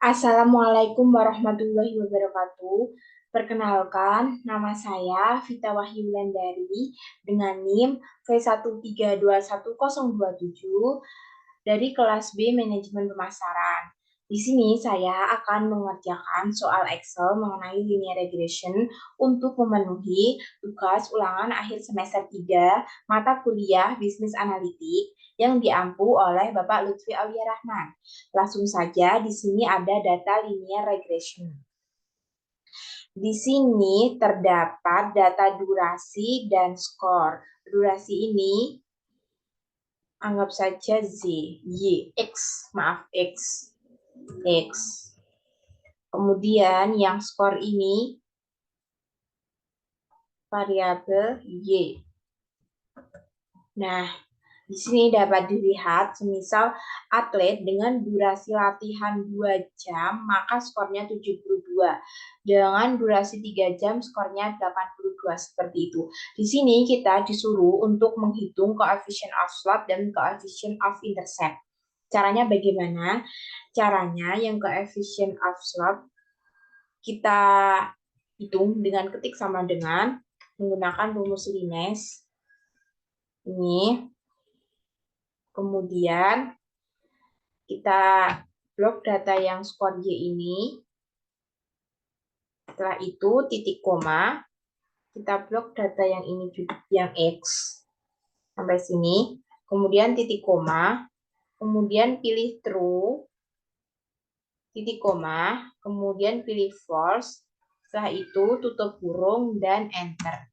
Assalamualaikum warahmatullahi wabarakatuh. Perkenalkan, nama saya Vita Wahyulandari dengan NIM V1321027 dari kelas B Manajemen Pemasaran. Di sini saya akan mengerjakan soal Excel mengenai linear regression untuk memenuhi tugas ulangan akhir semester 3 mata kuliah Bisnis Analitik yang diampu oleh Bapak Lutfi Aulia Rahman. Langsung saja, di sini ada data linear regression. Di sini terdapat data durasi dan skor. Durasi ini anggap saja Z, Y, X, maaf X. Kemudian yang skor ini variabel Y. Nah, di sini dapat dilihat, semisal atlet dengan durasi latihan 2 jam, maka skornya 72. Dengan durasi 3 jam, skornya 82. Seperti itu. Di sini kita disuruh untuk menghitung coefficient of slope dan coefficient of intercept. Caranya bagaimana? Caranya yang coefficient of slope kita hitung dengan ketik sama dengan menggunakan rumus Lineez. Ini. Kemudian kita blok data yang skor Y ini. Setelah itu titik koma, kita blok data yang ini juga, yang X sampai sini. Kemudian titik koma, kemudian pilih true, titik koma, kemudian pilih false. Setelah itu tutup kurung dan enter.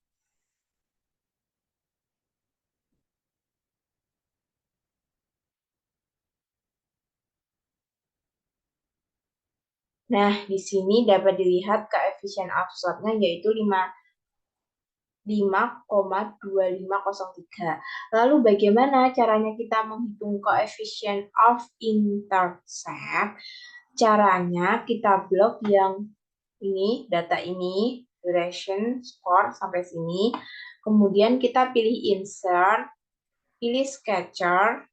Nah, di sini dapat dilihat coefficient of slope-nya yaitu 5,2503. Lalu bagaimana caranya kita menghitung coefficient of intercept? Caranya kita blok yang ini, data ini, duration, score sampai sini. Kemudian kita pilih insert, pilih sketcher.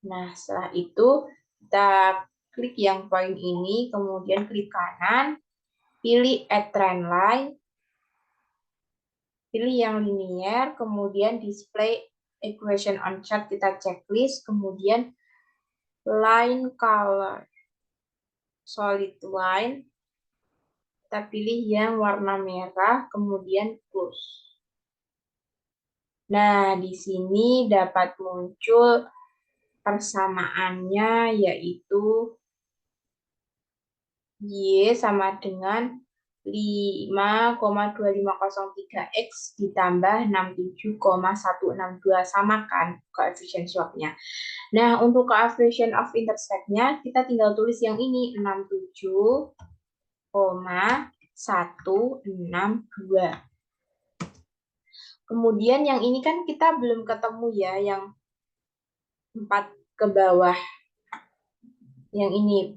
Nah, setelah itu kita klik yang poin ini, kemudian klik kanan, pilih add trend line, pilih yang linear, kemudian display equation on chart, kita checklist, kemudian line color, solid line, kita pilih yang warna merah, kemudian plus. Nah, di sini dapat muncul persamaannya yaitu Y sama dengan 5,2503X ditambah 67,162, sama kan coefficient slope-nya. Nah, untuk coefficient of intercept-nya kita tinggal tulis yang ini 67,162. Kemudian yang ini kan kita belum ketemu ya, yang 4 ke bawah. Yang ini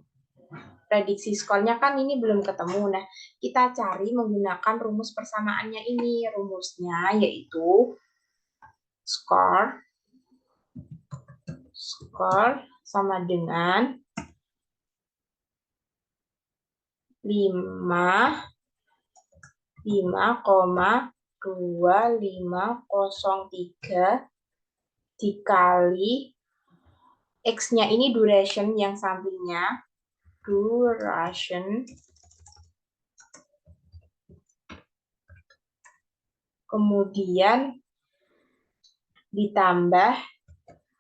prediksi skornya kan ini belum ketemu. Nah, kita cari menggunakan rumus persamaannya ini. Rumusnya yaitu skor sama dengan 5,2503 dikali X-nya ini duration yang sampingnya, duration, kemudian ditambah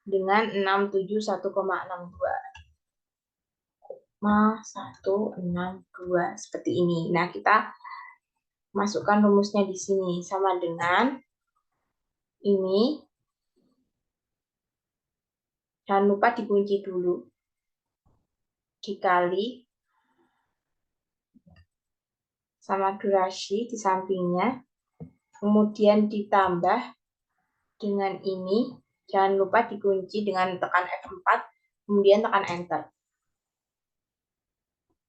dengan 671,62 seperti ini. Nah, kita masukkan rumusnya di sini sama dengan ini. Jangan lupa dikunci dulu. Dikali sama durasi di sampingnya. Kemudian ditambah dengan ini. Jangan lupa dikunci dengan tekan F4. Kemudian tekan Enter.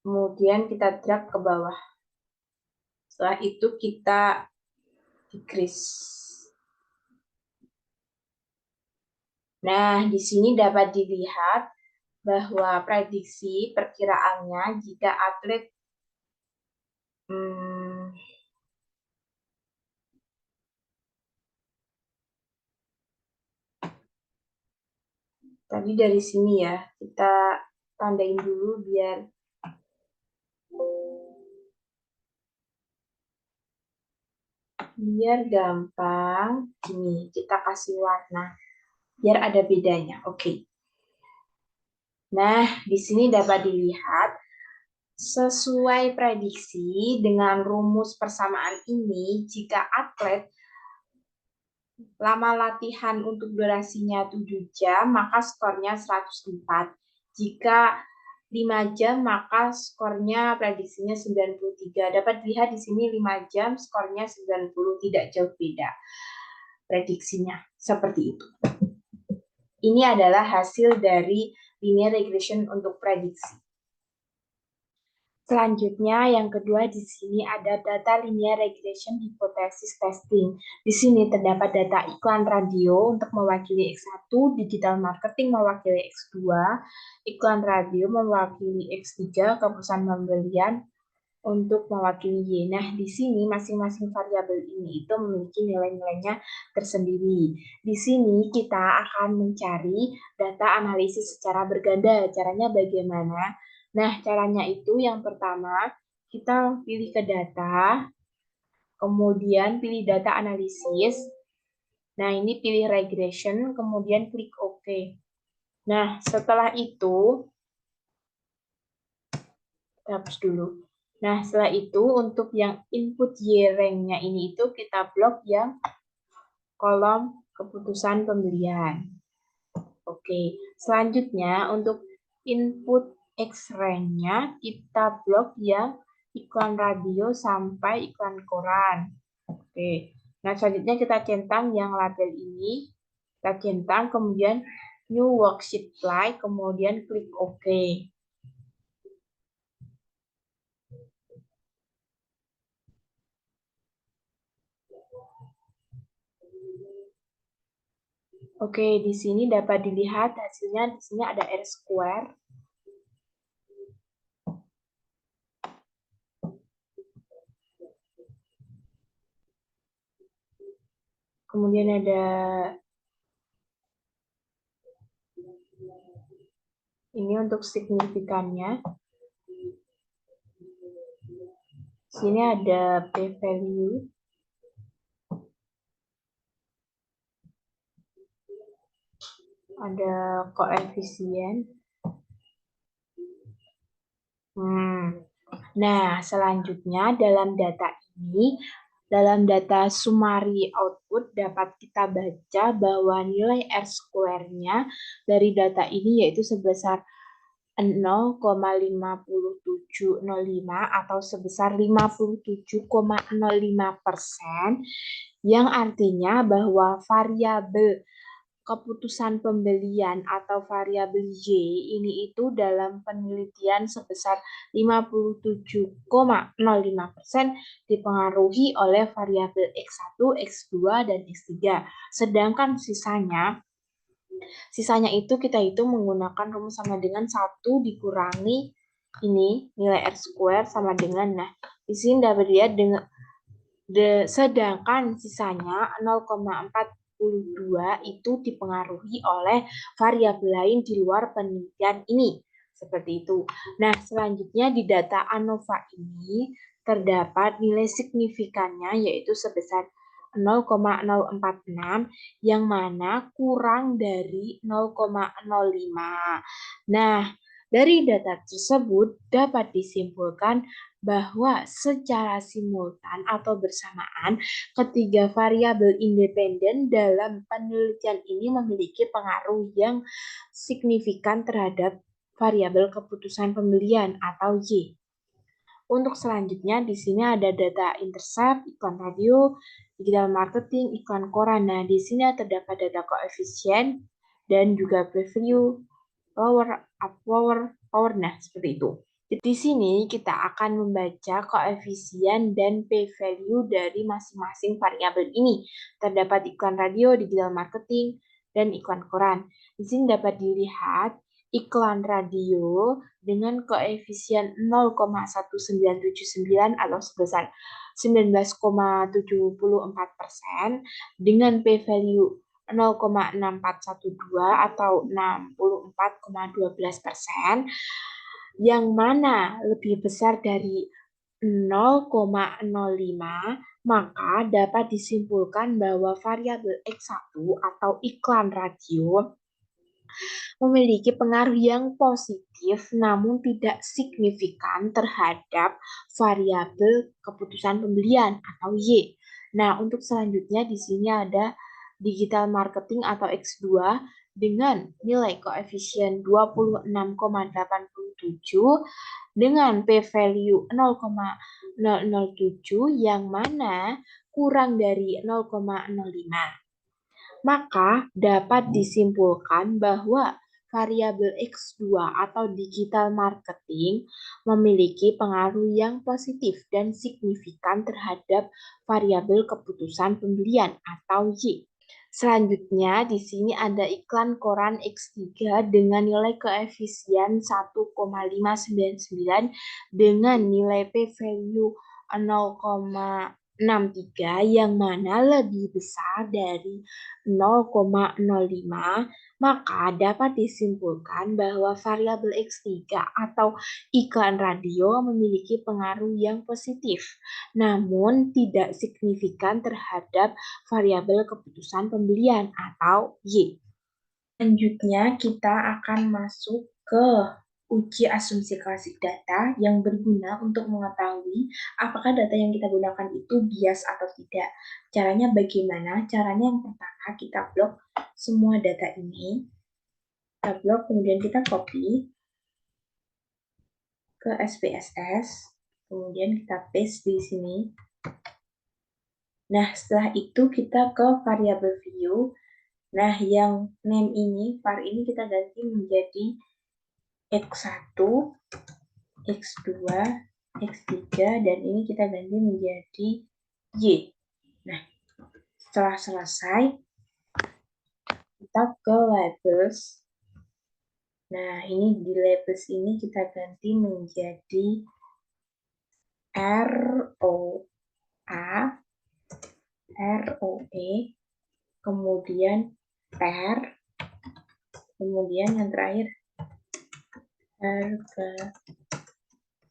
Kemudian kita drag ke bawah. Setelah itu kita decrease. Nah, di sini dapat dilihat bahwa prediksi perkiraannya jika atlet tadi dari sini ya, kita tandain dulu biar gampang. Gini, kita kasih warna biar ada bedanya. Oke. Nah, di sini dapat dilihat sesuai prediksi dengan rumus persamaan ini, jika atlet lama latihan untuk durasinya 7 jam, maka skornya 104. Jika 5 jam, maka skornya prediksinya 93. Dapat dilihat di sini 5 jam, skornya 90, tidak jauh beda prediksinya. Seperti itu. Ini adalah hasil dari linear regression untuk prediksi. Selanjutnya, yang kedua di sini ada data linear regression hypothesis testing. Di sini terdapat data iklan radio untuk mewakili X1, digital marketing mewakili X2, iklan radio mewakili X3, keputusan pembelian untuk mewakili Y. Nah, di sini masing-masing variabel ini itu memiliki nilai-nilainya tersendiri. Di sini kita akan mencari data analisis secara berganda. Caranya bagaimana? Nah, caranya itu yang pertama, kita pilih ke data, kemudian pilih data analisis. Nah, ini pilih regression, kemudian klik OK. Nah, setelah itu, kita hapus dulu. Nah, setelah itu untuk yang input Y-rank-nya ini itu kita blok yang kolom keputusan pembelian. Oke, selanjutnya untuk input X-rank-nya kita blok yang iklan radio sampai iklan koran. Oke, nah selanjutnya kita centang yang label ini, kita centang, kemudian new worksheet apply, kemudian klik OK. Oke, di sini dapat dilihat hasilnya. Di sini ada R square. Kemudian ada ini untuk signifikannya. Sini ada p-value. Ada koefisien. Nah, selanjutnya dalam data ini, dalam data summary output dapat kita baca bahwa nilai R square-nya dari data ini yaitu sebesar 0,5705 atau sebesar 57,05%, yang artinya bahwa variabel keputusan pembelian atau variabel Y ini itu dalam penelitian sebesar 57,05% dipengaruhi oleh variabel X1, X2, dan X3. Sedangkan sisanya itu kita hitung menggunakan rumus sama dengan 1 dikurangi ini nilai R square sama dengan, nah di sini dapat dilihat dengan sedangkan sisanya 0,42 itu dipengaruhi oleh variabel lain di luar penelitian ini. Seperti itu. Nah, selanjutnya di data ANOVA ini terdapat nilai signifikannya yaitu sebesar 0,046 yang mana kurang dari 0,05. Nah, dari data tersebut dapat disimpulkan bahwa secara simultan atau bersamaan ketiga variabel independen dalam penelitian ini memiliki pengaruh yang signifikan terhadap variabel keputusan pembelian atau Y. Untuk selanjutnya di sini ada data intercept, iklan radio, digital marketing, iklan koran. Nah, di sini terdapat data koefisien dan juga preview, power. Nah, seperti itu. Di sini kita akan membaca koefisien dan p-value dari masing-masing variabel ini. Terdapat iklan radio, digital marketing, dan iklan koran. Di sini dapat dilihat iklan radio dengan koefisien 0,1979 atau sebesar 19,74% dengan p-value 0,6412 atau 64,12%, yang mana lebih besar dari 0,05, maka dapat disimpulkan bahwa variabel X1 atau iklan radio memiliki pengaruh yang positif namun tidak signifikan terhadap variabel keputusan pembelian atau Y. Nah, untuk selanjutnya di sini ada digital marketing atau X2 dengan nilai koefisien 26,87 dengan p-value 0,007 yang mana kurang dari 0,05. Maka dapat disimpulkan bahwa variabel X2 atau digital marketing memiliki pengaruh yang positif dan signifikan terhadap variabel keputusan pembelian atau Y. Selanjutnya, di sini ada iklan koran X3 dengan nilai koefisien 1,599 dengan nilai p-value 0,63 yang mana lebih besar dari 0,05, maka dapat disimpulkan bahwa variabel X3 atau iklan radio memiliki pengaruh yang positif, namun tidak signifikan terhadap variabel keputusan pembelian atau Y. Selanjutnya, kita akan masuk ke uji asumsi klasik data yang berguna untuk mengetahui apakah data yang kita gunakan itu bias atau tidak. Caranya bagaimana? Caranya yang pertama, kita blok semua data ini. Kita blok, kemudian kita copy ke SPSS. Kemudian kita paste di sini. Nah, setelah itu kita ke variabel view. Nah, yang name ini, var ini kita ganti menjadi X1, X2, X3, dan ini kita ganti menjadi Y. Nah, setelah selesai, kita ke labels. Nah, ini di labels ini kita ganti menjadi ROA, ROE, kemudian per, kemudian yang terakhir harga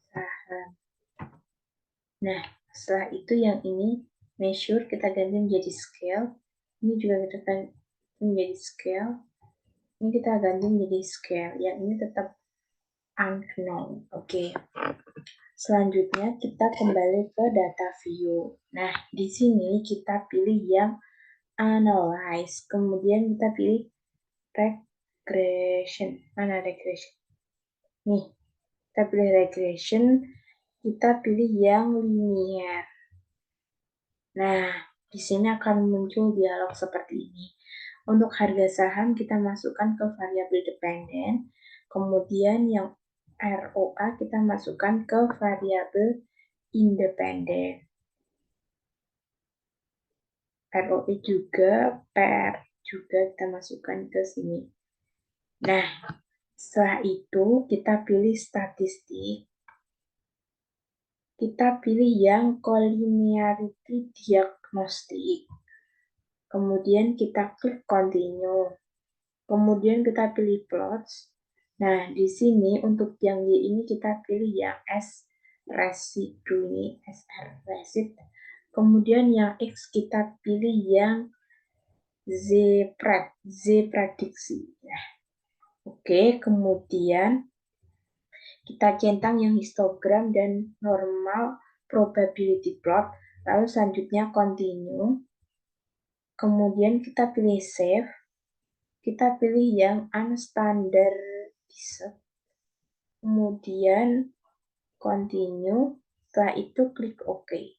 saham. Nah, setelah itu yang ini measure kita ganti menjadi scale. Ini juga kita ganti menjadi scale. Ini kita ganti menjadi scale. Yang ini tetap unknown. Oke. Selanjutnya kita kembali ke data view. Nah, di sini kita pilih yang analyze. Kemudian kita pilih regression. Mana regression? Nih, kita pilih regression. Kita pilih yang linear. Nah, di sini akan muncul dialog seperti ini. Untuk harga saham kita masukkan ke variabel dependen, kemudian yang ROA kita masukkan ke variabel independen. ROE juga, per juga kita masukkan ke sini. Nah, setelah itu kita pilih statistik. Kita pilih yang collinearity diagnostic. Kemudian kita klik continue. Kemudian kita pilih plots. Nah, di sini untuk yang Y ini kita pilih yang S residu ini, SR resid. Kemudian yang X kita pilih yang Z prediksi. Nah, oke, kemudian kita centang yang histogram dan normal probability plot. Lalu selanjutnya continue. Kemudian kita pilih save. Kita pilih yang unstandardized. Kemudian continue. Setelah itu klik OK.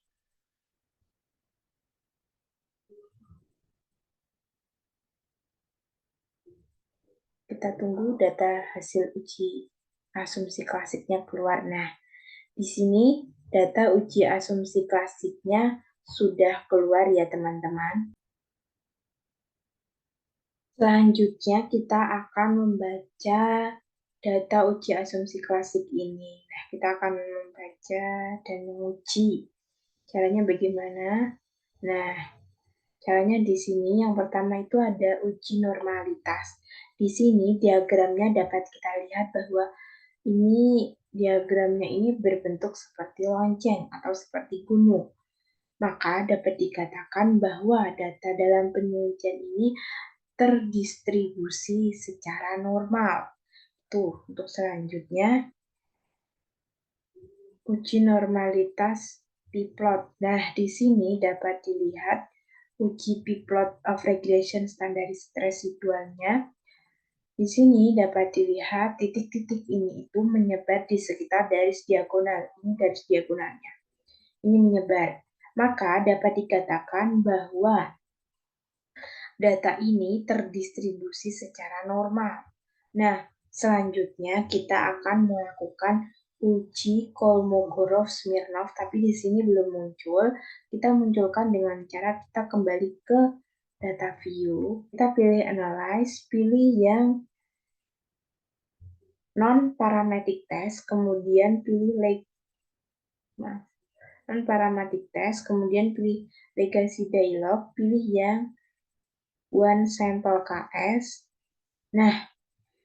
Kita tunggu data hasil uji asumsi klasiknya keluar. Nah, di sini data uji asumsi klasiknya sudah keluar ya teman-teman. Selanjutnya kita akan membaca data uji asumsi klasik ini. Nah, kita akan membaca dan menguji. Caranya bagaimana? Nah, caranya di sini yang pertama itu ada uji normalitas. Di sini diagramnya dapat kita lihat bahwa diagramnya ini berbentuk seperti lonceng atau seperti gunung. Maka dapat dikatakan bahwa data dalam penelitian ini terdistribusi secara normal. Tuh, untuk selanjutnya, uji normalitas p-plot. Nah, di sini dapat dilihat uji p-plot of regression standardized residualnya. Di sini dapat dilihat titik-titik ini itu menyebar di sekitar garis diagonal. Ini garis diagonalnya. Ini menyebar. Maka dapat dikatakan bahwa data ini terdistribusi secara normal. Nah, selanjutnya kita akan melakukan uji Kolmogorov-Smirnov, tapi di sini belum muncul. Kita munculkan dengan cara kita kembali ke data view, kita pilih analyze, pilih yang non-parametric test, kemudian pilih non-parametric test, kemudian pilih legacy dialog, pilih yang one sample KS. Nah,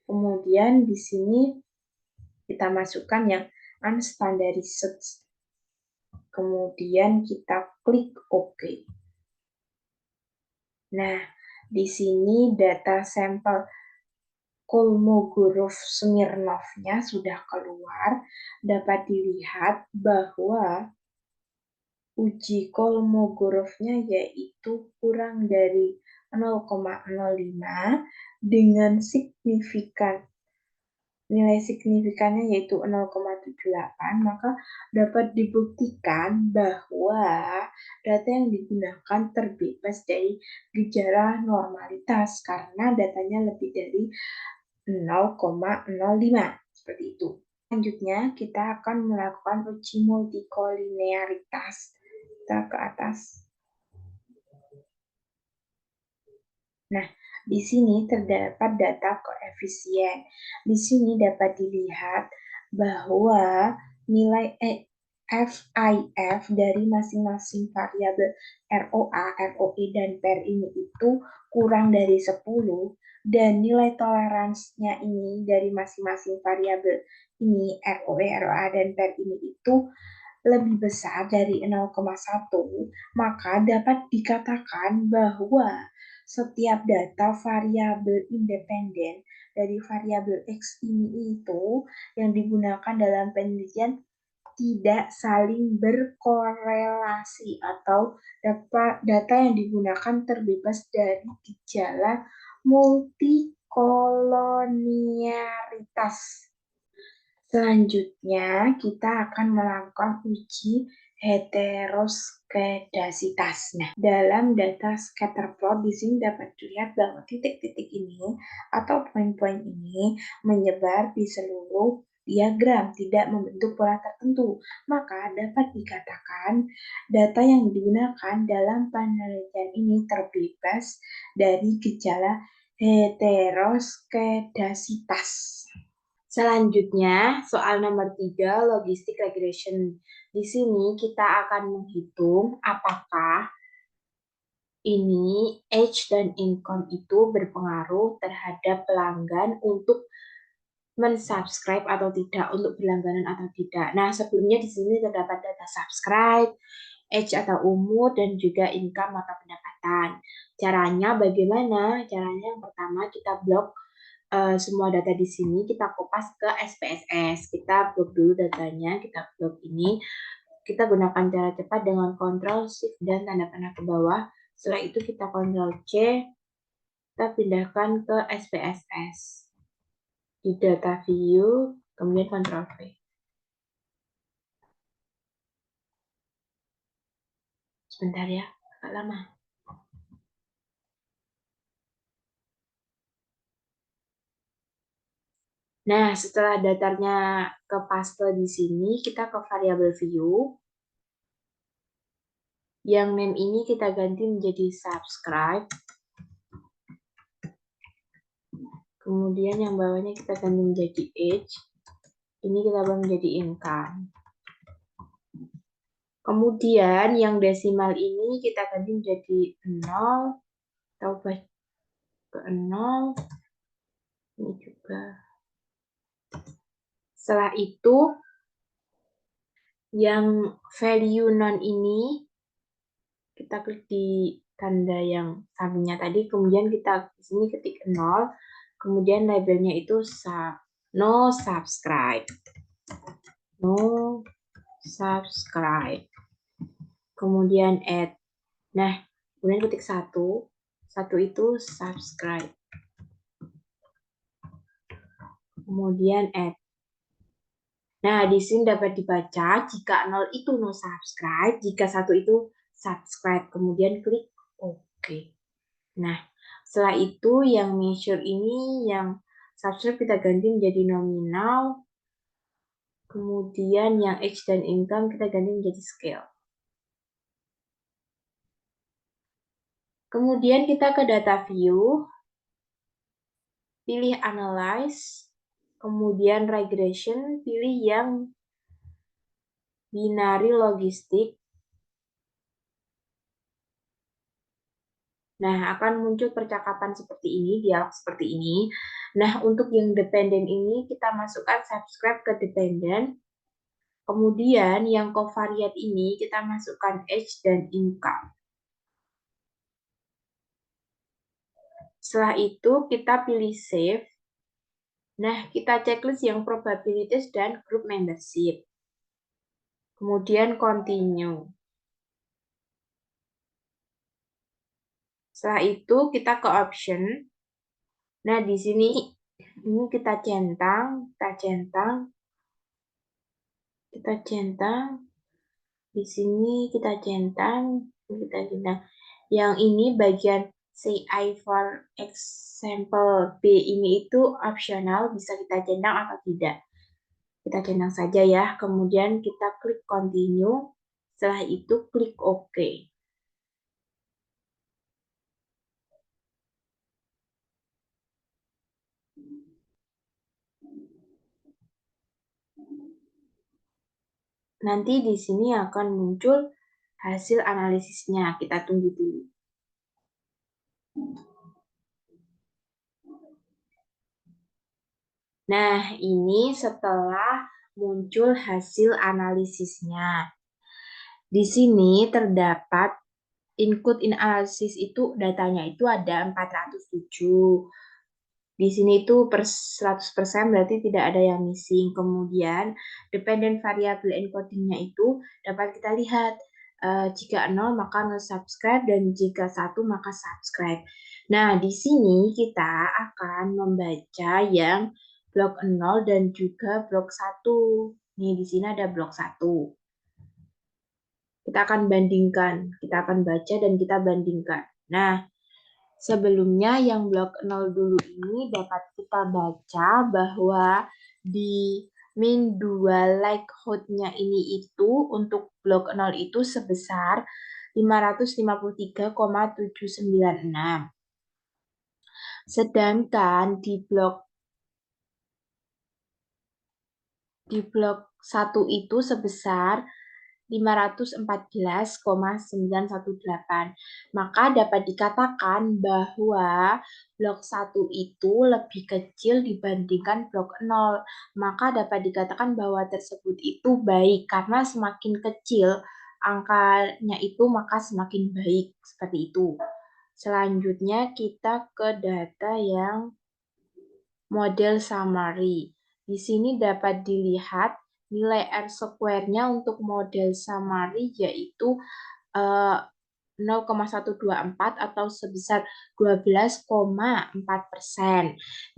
kemudian di sini kita masukkan yang unstandarized. Kemudian kita klik OK. Nah, di sini data sampel Kolmogorov-Smirnovnya sudah keluar. Dapat dilihat bahwa uji Kolmogorovnya yaitu kurang dari 0,05 dengan nilai signifikannya yaitu 0,78, maka dapat dibuktikan bahwa data yang digunakan terbebas dari gejala normalitas karena datanya lebih dari 0,05, seperti itu. Selanjutnya, kita akan melakukan uji multikolinearitas. Kita ke atas. Nah, di sini terdapat data koefisien. Di sini dapat dilihat bahwa nilai FIF dari masing-masing variabel ROA, ROE, dan PER ini itu kurang dari 10, dan nilai toleransinya ini dari masing-masing variabel ini, ROE, ROA, dan PER ini itu lebih besar dari 0,1, maka dapat dikatakan bahwa setiap data variabel independen dari variabel X ini itu yang digunakan dalam penelitian tidak saling berkorelasi atau data yang digunakan terbebas dari gejala multikolonialitas. Selanjutnya, kita akan melakukan uji heteroskedasitas. Nah, dalam data scatter plot di sini dapat dilihat bahwa titik-titik ini atau poin-poin ini menyebar di seluruh diagram, tidak membentuk pola tertentu. Maka dapat dikatakan data yang digunakan dalam penelitian ini terbebas dari gejala heteroskedasitas. Selanjutnya, soal nomor 3, logistic regression. Di sini kita akan menghitung apakah ini age dan income itu berpengaruh terhadap pelanggan untuk mensubscribe atau tidak, untuk berlangganan atau tidak. Nah, sebelumnya di sini terdapat data subscribe, age atau umur, dan juga income atau pendapatan. Caranya bagaimana? Caranya yang pertama kita blok semua data di sini, kita kopas ke SPSS. Kita blok dulu datanya, kita blok ini. Kita gunakan cara cepat dengan Ctrl Shift dan tanda panah ke bawah. Setelah itu kita Ctrl C, kita pindahkan ke SPSS. Di data view, kemudian Ctrl V. Sebentar ya, agak lama. Nah, setelah datanya ke paste di sini, kita ke variabel view. Yang name ini kita ganti menjadi subscribe. Kemudian yang bawahnya kita ganti menjadi age. Ini kita ubah menjadi income. Kemudian yang desimal ini kita ganti menjadi 0. Kita ubah ke 0. Ini juga. Setelah itu, yang value non ini, kita klik di tanda yang sampingnya tadi, kemudian kita di sini ketik 0, kemudian labelnya itu no subscribe. No subscribe. Kemudian add. Nah, kemudian ketik 1. 1 itu subscribe. Kemudian add. Nah, di sini dapat dibaca jika 0 itu no subscribe, jika 1 itu subscribe. Kemudian klik OK. Nah, setelah itu yang measure ini, yang subscribe kita ganti menjadi nominal. Kemudian yang age dan income kita ganti menjadi scale. Kemudian kita ke data view, pilih analyze, kemudian regression, pilih yang binary logistik. Nah, akan muncul percakapan seperti ini, dialog seperti ini. Nah, untuk yang dependent ini kita masukkan subscribe ke dependent. Kemudian yang covariate ini kita masukkan age dan income. Setelah itu kita pilih save. Nah, kita checklist yang probabilities dan group membership. Kemudian continue. Setelah itu kita ke option. Nah, di sini ini kita centang. Di sini kita centang. Yang ini bagian CI for example B ini itu optional, bisa kita centang atau tidak. Kita centang saja ya. Kemudian kita klik continue. Setelah itu klik OK. Nanti di sini akan muncul hasil analisisnya. Kita tunggu dulu. Nah, ini setelah muncul hasil analisisnya. Di sini terdapat input in analysis itu datanya itu ada 407. Di sini itu 100% berarti tidak ada yang missing. Kemudian dependent variable encodingnya itu dapat kita lihat jika 0 maka no subscribe dan jika 1 maka subscribe. Nah, di sini kita akan membaca yang blok 0 dan juga blok 1. Nih, di sini ada blok 1. Kita akan bandingkan, kita akan baca dan kita bandingkan. Nah, sebelumnya yang blok 0 dulu ini dapat kita baca bahwa di min 2 likelihood-nya ini itu untuk blok 0 itu sebesar 553,796. Sedangkan di blok 1 itu sebesar 514,918. Maka dapat dikatakan bahwa blok 1 itu lebih kecil dibandingkan blok 0. Maka dapat dikatakan bahwa tersebut itu baik karena semakin kecil angkanya itu maka semakin baik, seperti itu. Selanjutnya kita ke data yang model summary. Di sini dapat dilihat nilai R-square-nya untuk model summary yaitu 0,124 atau sebesar 12,4%.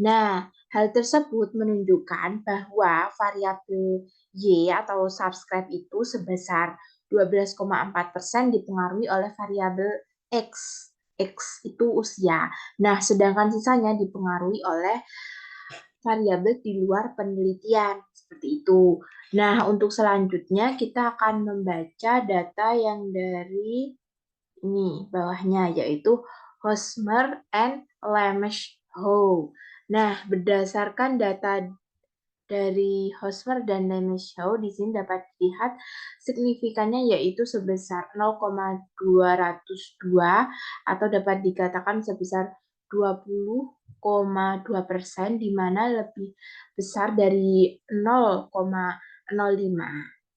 Nah, hal tersebut menunjukkan bahwa variabel Y atau subscribe itu sebesar 12,4% dipengaruhi oleh variabel X. X itu usia. Nah, sedangkan sisanya dipengaruhi oleh variabel di luar penelitian. Seperti itu. Nah, untuk selanjutnya kita akan membaca data yang dari ini bawahnya, yaitu Hosmer and Lemeshow. Nah, berdasarkan data dari Hosmer dan Nemeshow, di sini dapat dilihat signifikannya yaitu sebesar 0,202 atau dapat dikatakan sebesar 20,2%, di mana lebih besar dari 0,05.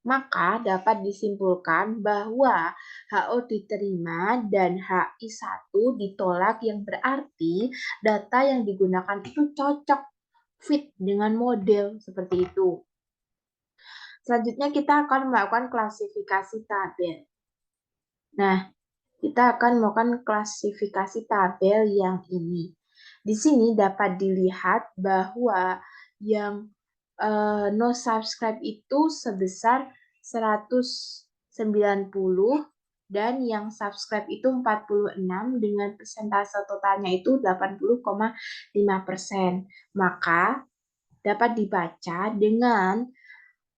Maka dapat disimpulkan bahwa HO diterima dan HI1 ditolak, yang berarti data yang digunakan itu cocok fit dengan model seperti itu. Selanjutnya kita akan melakukan klasifikasi tabel. Nah, kita akan melakukan klasifikasi tabel yang ini. Di sini dapat dilihat bahwa yang no subscribe itu sebesar 190 dan yang subscribe itu 46 dengan persentase totalnya itu 80,5%. Maka dapat dibaca dengan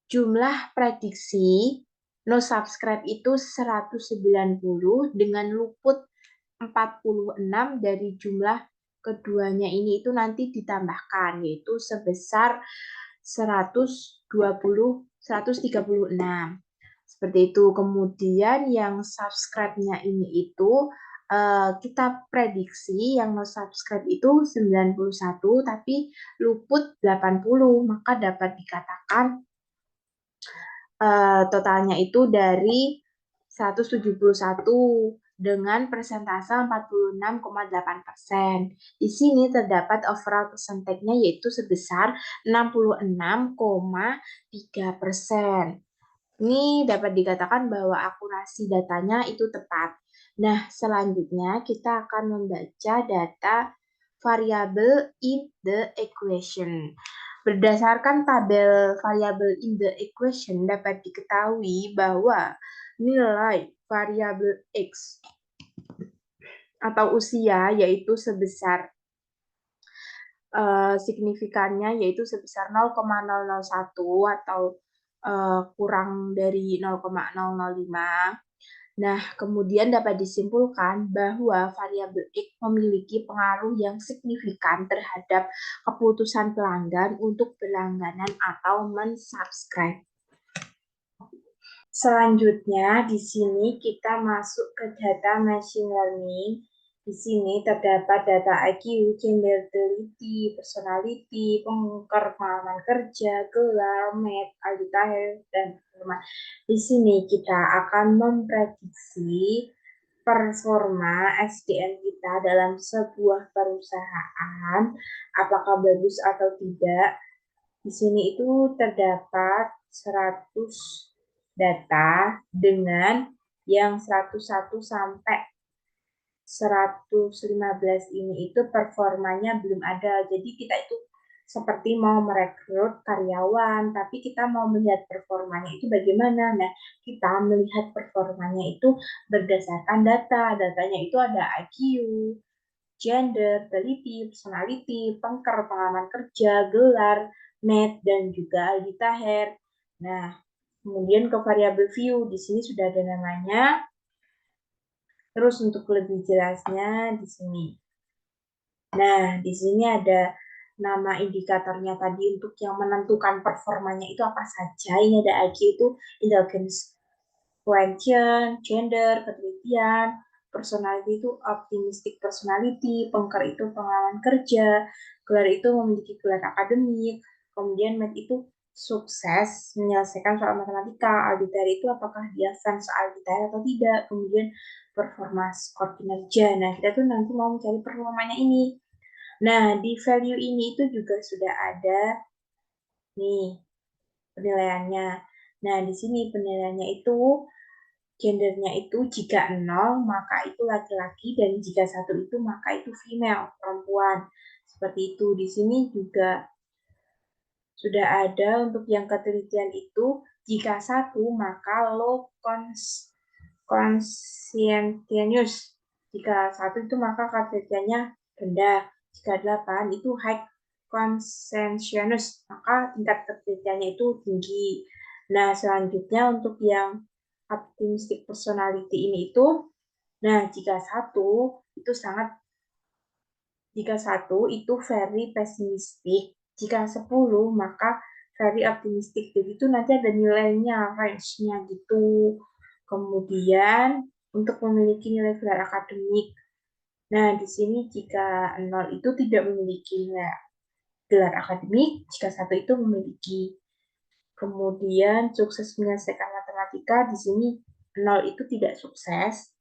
jumlah prediksi no subscribe itu 190 dengan luput 46 dari jumlah keduanya ini itu nanti ditambahkan, yaitu sebesar 136. Seperti itu. Kemudian yang subscribe-nya ini itu kita prediksi yang no subscribe itu 91 tapi luput 80, maka dapat dikatakan totalnya itu dari 171 dengan persentase 46,8%. Di sini terdapat overall persentasenya yaitu sebesar 66,3%. Ini dapat dikatakan bahwa akurasi datanya itu tepat. Nah, selanjutnya kita akan membaca data variabel in the equation. Berdasarkan tabel variabel in the equation dapat diketahui bahwa nilai variabel X atau usia yaitu sebesar signifikannya yaitu sebesar 0,001 atau kurang dari 0,005. Nah, kemudian dapat disimpulkan bahwa variabel X memiliki pengaruh yang signifikan terhadap keputusan pelanggan untuk berlangganan atau mensubscribe. Selanjutnya, di sini kita masuk ke data machine learning. Di sini terdapat data IQ, gender, teliti, personality, pengalaman kerja, gelar, math, alitaher, dan teman. Di sini kita akan memprediksi performa SDM kita dalam sebuah perusahaan, apakah bagus atau tidak. Di sini itu terdapat 100 data dengan yang 101 sampai 115 ini itu performanya belum ada. Jadi kita itu seperti mau merekrut karyawan, tapi kita mau melihat performanya itu bagaimana. Nah, kita melihat performanya itu berdasarkan data. Datanya itu ada IQ, gender, teliti, personality, pengalaman kerja, gelar, net, dan juga alitaher. Nah, kemudian ke variabel view, di sini sudah ada namanya. Terus untuk lebih jelasnya di sini. Nah, di sini ada nama indikatornya tadi untuk yang menentukan performanya itu apa saja. Ini ada IQ itu intelligence quotient, gender, ketelitian, personality itu optimistic personality, pengker itu pengalaman kerja, gelar itu memiliki gelar akademik, kemudian math itu sukses menyelesaikan soal matematika, auditor itu apakah dia fans soal detail atau tidak, kemudian performa skor kinerja. Nah, kita tuh nanti mau mencari performanya ini. Nah, di value ini itu juga sudah ada nih penilaiannya. Nah, di sini penilaiannya itu gendernya itu jika 0 maka itu laki-laki dan jika 1 itu maka itu female, perempuan. Seperti itu. Di sini juga sudah ada untuk yang ketelitian itu jika 1 maka low conscientious. Jika 1 itu maka ketelitiannya rendah. Jika 8 itu high conscientious, maka tingkat ketelitiannya itu tinggi. Nah, selanjutnya untuk yang optimistic personality ini itu, nah jika 1 itu sangat Jika 1 itu very pessimistic, jika 10 maka very optimistic. Jadi itu nanti ada nilainya, range-nya gitu. Kemudian untuk memiliki nilai gelar akademik. Nah, di sini jika 0 itu tidak memiliki gelar akademik, jika 1 itu memiliki. Kemudian sukses menyelesaikan matematika, di sini 0 itu tidak sukses,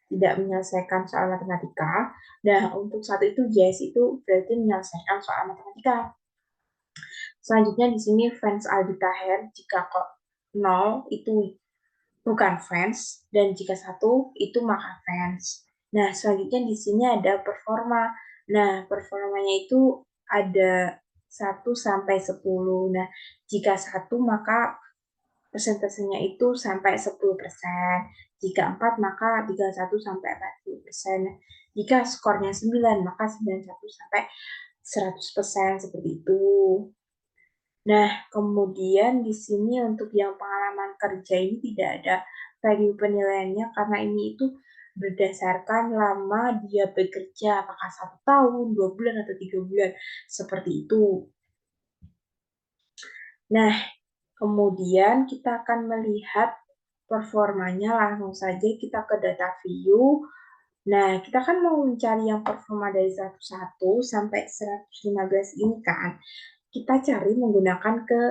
tidak menyelesaikan soal matematika. Nah, untuk 1 itu yes, itu berarti menyelesaikan soal matematika. Selanjutnya di sini fans Aldi Taher, jika kok 0 itu bukan fans, dan jika 1 itu maka fans. Nah, selanjutnya di sini ada performa. Nah, performanya itu ada 1 sampai 10. Nah, jika 1 maka persentasenya itu sampai 10%. Jika 4 maka 31 sampai 40%. Jika skornya 9 maka 91 sampai 100% seperti itu. Nah, kemudian di sini untuk yang pengalaman kerja ini tidak ada value penilaiannya karena ini itu berdasarkan lama dia bekerja, apakah 1 tahun, 2 bulan, atau 3 bulan, seperti itu. Nah, kemudian kita akan melihat performanya, langsung saja kita ke data view. Nah, kita kan mau mencari yang performa dari 101 sampai 115 ini kan. Kita cari menggunakan ke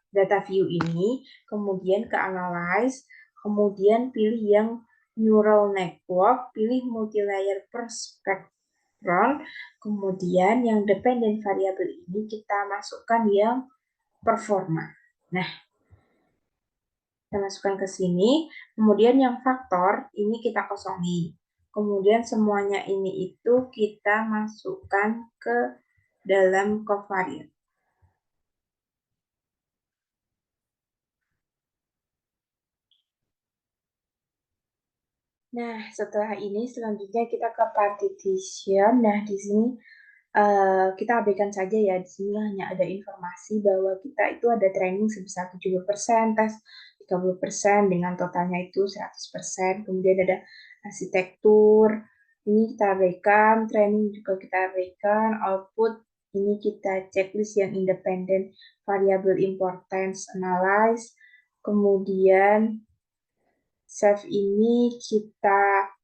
data view ini, kemudian ke analyze, kemudian pilih yang neural network, pilih multi-layer perspectron, kemudian yang dependent variable ini kita masukkan yang performa. Nah, kita masukkan ke sini, kemudian yang faktor ini kita kosongi. Kemudian semuanya ini itu kita masukkan ke dalam covariate. Nah, setelah ini selanjutnya kita ke partition. Nah, di sini kita abaikan saja ya. Di sini hanya ada informasi bahwa kita itu ada training sebesar 70%, tes 30%, dengan totalnya itu 100%. Kemudian ada arsitektur, ini kita abaikan, training juga kita abaikan, output, ini kita checklist yang independent, variable importance, analyze, kemudian save ini kita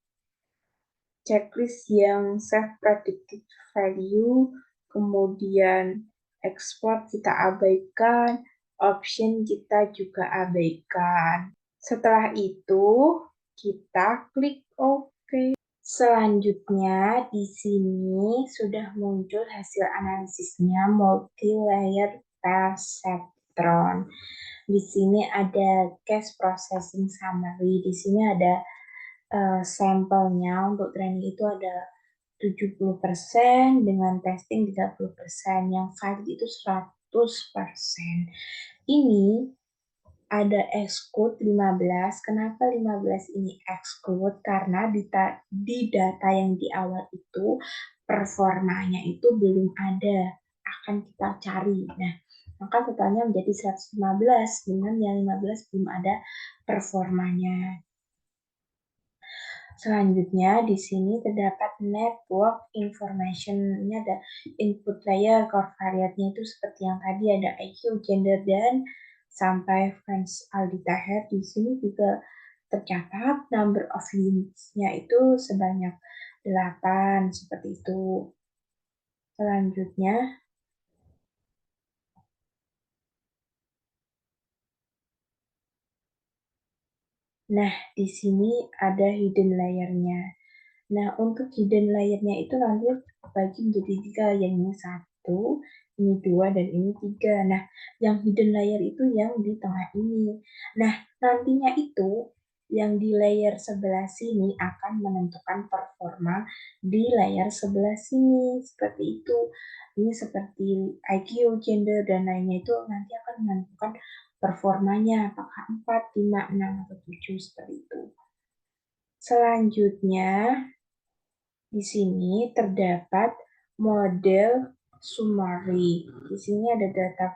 checklist yang save predicted value, kemudian export kita abaikan, option kita juga abaikan. Setelah itu, kita klik OK. Selanjutnya, di sini sudah muncul hasil analisisnya multi-layer perceptron. Di sini ada case processing summary. Di sini ada sampelnya untuk training itu ada 70% dengan testing 30%, yang valid itu 100%. Ini ada exclude 15. Kenapa 15 ini exclude? Karena di data yang di awal itu performanya itu belum ada, akan kita cari. Nah, maka totalnya menjadi 115 dengan yang 15 belum ada performanya. Selanjutnya, di sini terdapat network information. Ini ada input layer, covariate-nya itu seperti yang tadi ada IQ, gender, dan sampai French Aldi Taher. Di sini juga tercatat number of units-nya itu sebanyak 8, seperti itu. Selanjutnya, nah di sini ada hidden layer-nya. Nah, untuk hidden layer-nya itu nanti bagi menjadi 3, yang ini 1, ini 2, dan ini 3. Nah, yang hidden layer itu yang di tengah ini. Nah, nantinya itu yang di layer sebelah sini akan menentukan performa di layer sebelah sini. Seperti itu. Ini seperti IQ, gender, dan lainnya itu nanti akan menentukan performanya. Apakah 4, 5, 6, atau 7, seperti itu. Selanjutnya, di sini terdapat model summary. Di sini ada data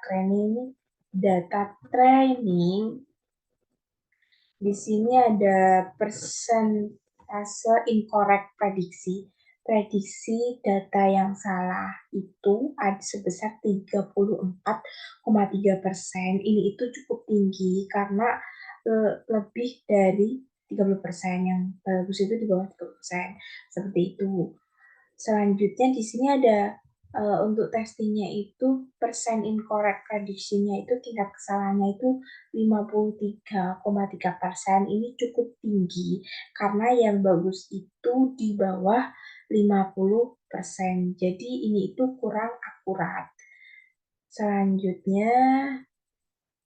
training. Di sini ada persentase incorrect prediksi. prediksi data yang salah itu ada sebesar 34,3%. Ini itu cukup tinggi karena lebih dari 30%, yang bagus itu di bawah 30%. Seperti itu. Selanjutnya di sini ada untuk testingnya itu persen incorrect prediksinya itu tingkat kesalahannya itu 53,3%. Ini cukup tinggi karena yang bagus itu di bawah 50%. Jadi ini itu kurang akurat. Selanjutnya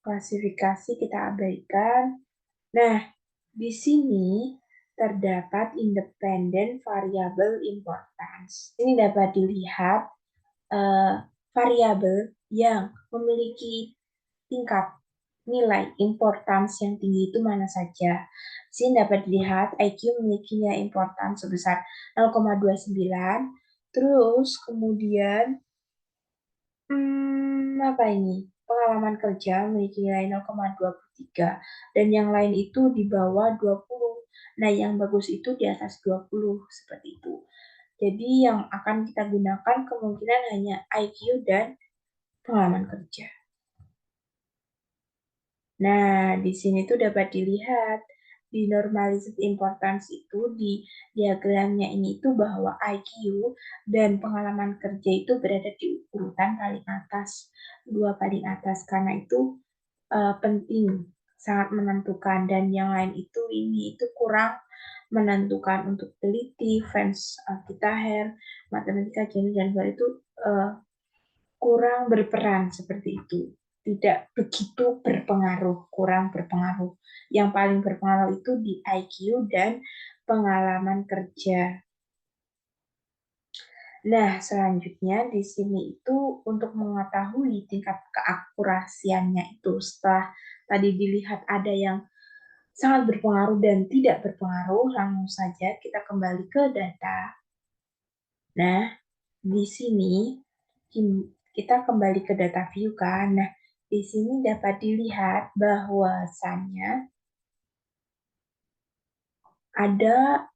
klasifikasi kita abaikan. Nah, di sini terdapat independent variable importance. Ini dapat dilihat variabel yang memiliki tingkat nilai importance yang tinggi itu mana saja. Di sini dapat dilihat IQ memiliki nilai importance sebesar 0,29. Terus kemudian apa ini? Pengalaman kerja memiliki nilai 0,23 dan yang lain itu di bawah 20. Nah, yang bagus itu di atas 20 seperti itu. Jadi yang akan kita gunakan kemungkinan hanya IQ dan pengalaman kerja. Nah, di sini tuh dapat dilihat di normalized importance itu di diagramnya ini itu bahwa IQ dan pengalaman kerja itu berada di urutan paling atas, dua paling atas, karena itu penting, sangat menentukan, dan yang lain itu ini itu kurang menentukan. Untuk teliti, French, kita hair, matematika, jenis dan luar itu kurang berperan seperti itu. Tidak begitu berpengaruh, kurang berpengaruh. Yang paling berpengaruh itu di IQ dan pengalaman kerja. Nah, selanjutnya di sini itu untuk mengetahui tingkat keakurasiannya itu setelah tadi dilihat ada yang sangat berpengaruh dan tidak berpengaruh, langsung saja kita kembali ke data. Nah, di sini kita kembali ke data view kan. Nah, di sini dapat dilihat bahwasannya ada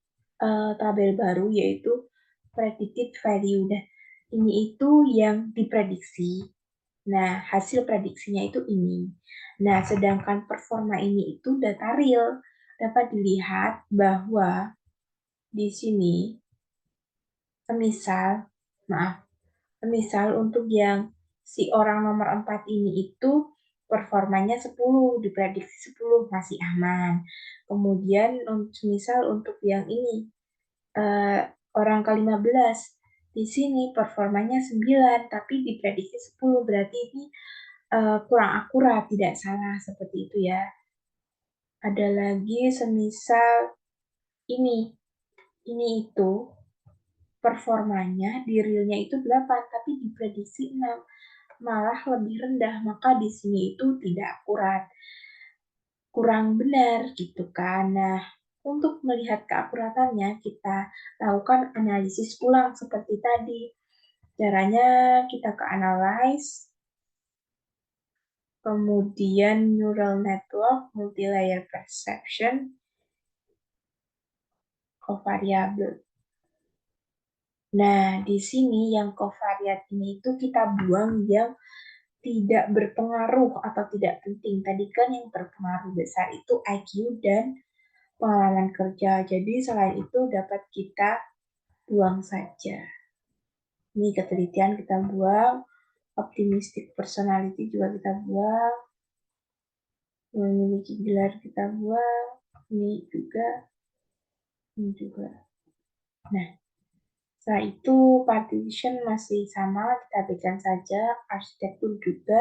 tabel baru yaitu predicted value. Nah, ini itu yang diprediksi. Nah, hasil prediksinya itu ini. Nah, sedangkan performa ini itu data real. Dapat dilihat bahwa di sini, misal untuk yang si orang nomor 4 ini itu performanya 10, diprediksi 10, masih aman. Kemudian misal untuk yang ini, orang ke-15, di sini performanya 9, tapi diprediksi 10, berarti ini kurang akurat, tidak salah, seperti itu ya. Ada lagi semisal ini itu performanya di realnya itu 8, tapi diprediksi 6, malah lebih rendah, maka di sini itu tidak akurat, kurang benar gitu kan. Nah, untuk melihat keakuratannya kita lakukan analisis ulang seperti tadi. Caranya kita ke analyze, kemudian neural network, multilayer perception, covariable. Nah, di sini yang covariate ini itu kita buang yang tidak berpengaruh atau tidak penting. Tadi kan yang berpengaruh besar itu IQ dan pengalaman kerja. Jadi selain itu dapat kita buang saja. Ini ketelitian kita buang, optimistic personality juga kita buang, memiliki gelar kita buang, ini juga, ini juga. Nah, setelah itu partition masih sama, kita berikan saja, arsitektur juga,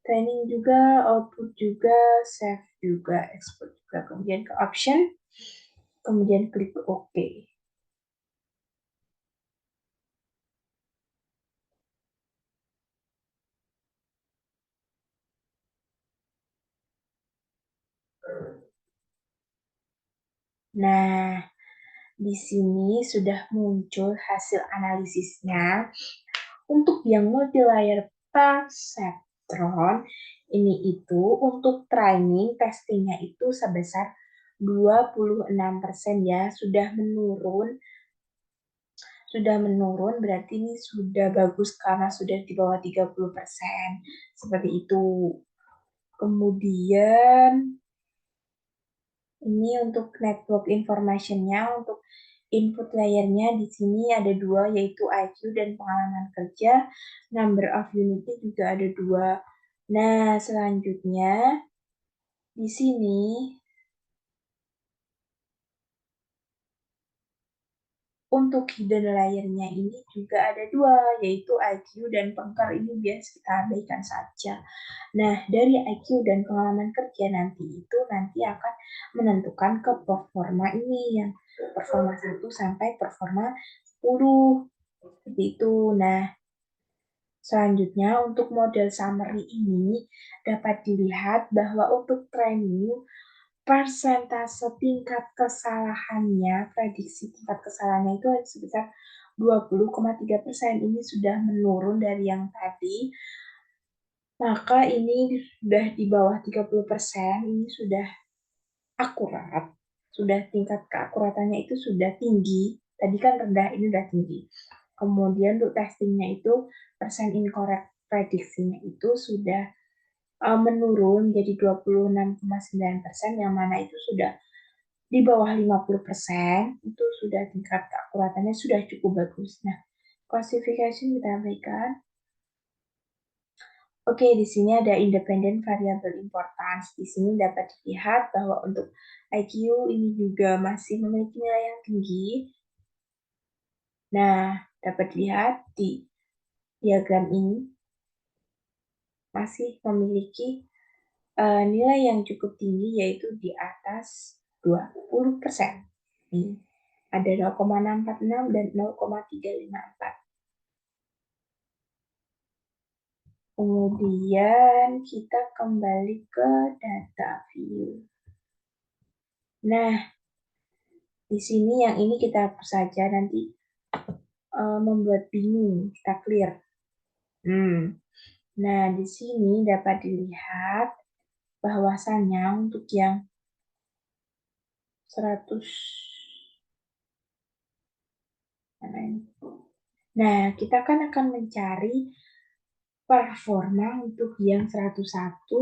training juga, output juga, save juga, export juga. Kemudian ke option, kemudian klik OK. Nah, di sini sudah muncul hasil analisisnya. Untuk yang multilayer perceptron, ini itu untuk training testingnya itu sebesar 26% ya, sudah menurun sudah menurun, berarti ini sudah bagus karena sudah di bawah 30%. Seperti itu. Kemudian ini untuk network information-nya, untuk input layer-nya di sini ada dua, yaitu IQ dan pengalaman kerja. Number of unit juga ada dua. Nah, selanjutnya di sini untuk hidden layer-nya ini juga ada dua, yaitu IQ dan pengkar. Ini biasa kita abaikan saja. Nah, dari IQ dan pengalaman kerja nanti akan menentukan ke performa ini, yang performa 1 sampai performa 10. Seperti itu. Nah, selanjutnya untuk model summary ini dapat dilihat bahwa untuk training persentase tingkat kesalahannya, prediksi tingkat kesalahannya itu sebesar 20,3%. Ini sudah menurun dari yang tadi. Maka ini sudah di bawah 30%, ini sudah akurat. Sudah tingkat keakuratannya itu sudah tinggi. Tadi kan rendah, ini sudah tinggi. Kemudian untuk testingnya itu persen incorrect prediksinya itu sudah menurun jadi 26,9%, yang mana itu sudah di bawah 50%, itu sudah tingkat keakuratannya sudah cukup bagus. Nah, classification kita berikan. Oke, di sini ada independent variable importance. Di sini dapat dilihat bahwa untuk IQ ini juga masih memiliki nilai yang tinggi. Nah, dapat dilihat di diagram ini masih memiliki nilai yang cukup tinggi, yaitu di atas 20%. Ini ada 0,646 dan 0,354. Kemudian kita kembali ke data view. Nah, di sini yang ini kita hapus saja, nanti membuat bingung, kita clear. Nah, di sini dapat dilihat bahwasannya untuk yang 100, nah, kita kan akan mencari performa untuk yang 101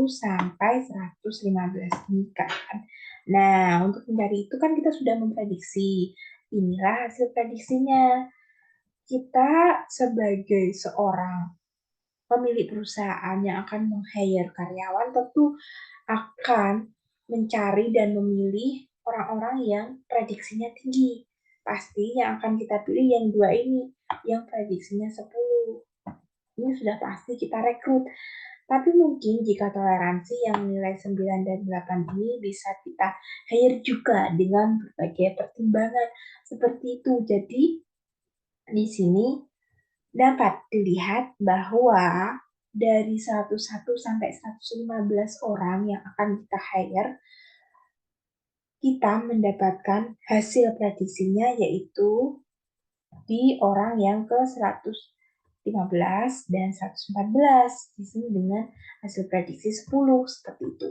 sampai 115 ini kan. Nah, untuk mencari itu kan kita sudah memprediksi. Inilah hasil prediksinya. Kita sebagai seorang pemilik perusahaan yang akan meng-hire karyawan tentu akan mencari dan memilih orang-orang yang prediksinya tinggi. Pasti yang akan kita pilih yang dua ini, yang prediksinya 10. Ini sudah pasti kita rekrut. Tapi mungkin jika toleransi yang nilai 9 dan 8 ini bisa kita hire juga dengan berbagai pertimbangan seperti itu. Jadi di sini dapat dilihat bahwa dari 101 sampai 115 orang yang akan kita hire, kita mendapatkan hasil prediksinya yaitu di orang yang ke 115 dan 114. Di sini dengan hasil prediksi 10, seperti itu.